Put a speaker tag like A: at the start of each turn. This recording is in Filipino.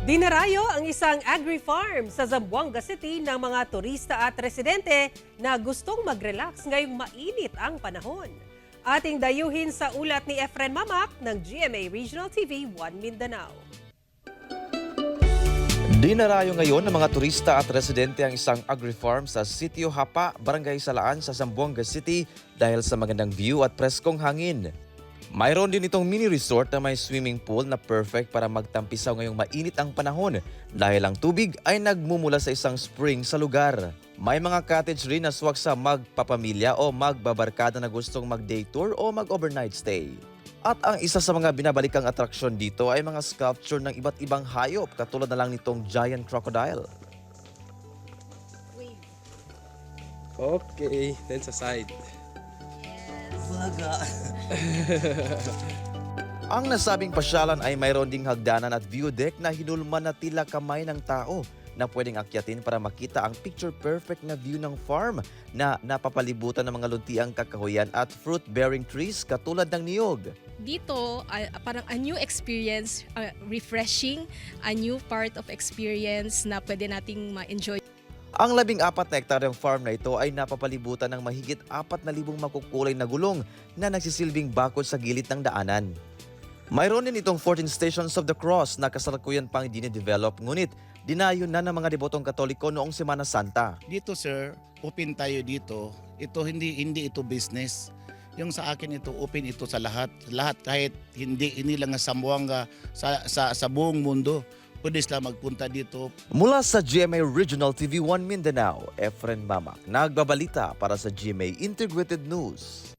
A: Dinarayo ang isang agri-farm sa Zamboanga City ng mga turista at residente na gustong mag-relax ngayong mainit ang panahon. Ating dayuhin sa ulat ni Efren Mamak ng GMA Regional TV 1 Mindanao.
B: Dinarayo ngayon ng mga turista at residente ang isang agri-farm sa Sitio Hapa, Barangay Salaan sa Zamboanga City dahil sa magandang view at preskong hangin. Mayroon din itong mini resort na may swimming pool na perfect para magtampisaw ngayong mainit ang panahon dahil ang tubig ay nagmumula sa isang spring sa lugar. May mga cottage rin na swak sa magpapamilya o magbabarkada na gustong mag-day tour o mag-overnight stay. At ang isa sa mga binabalikang atraksyon dito ay mga sculpture ng iba't ibang hayop katulad na lang nitong giant crocodile.
C: Okay, then sa side.
B: Ang nasabing pasyalan ay mayroon ding hagdanan at view deck na hinulman na tila kamay ng tao na pwedeng akyatin para makita ang picture-perfect na view ng farm na napapalibutan ng mga luntiang kakahuyan at fruit-bearing trees katulad ng niyog.
D: Dito, parang a new experience, refreshing, a new part of experience na pwede nating ma-enjoy.
B: Ang 14 na hektaryang farm na ito ay napapalibutan ng mahigit 4,000 makukulay na gulong na nagsisilbing bakod sa gilid ng daanan. Mayroon din itong 14 Stations of the Cross na kasalukuyan pang dinidevelop ngunit dinayo na ng mga debotong Katoliko noong Semana Santa.
E: Dito sir, open tayo dito. Ito hindi ito business. Yung sa akin ito open ito sa lahat. Lahat kahit hindi lang sa Zamboanga, sa buong mundo. Pwede sila magpunta dito.
B: Mula sa GMA Regional TV 1 Mindanao, Efren Mamak, nagbabalita para sa GMA Integrated News.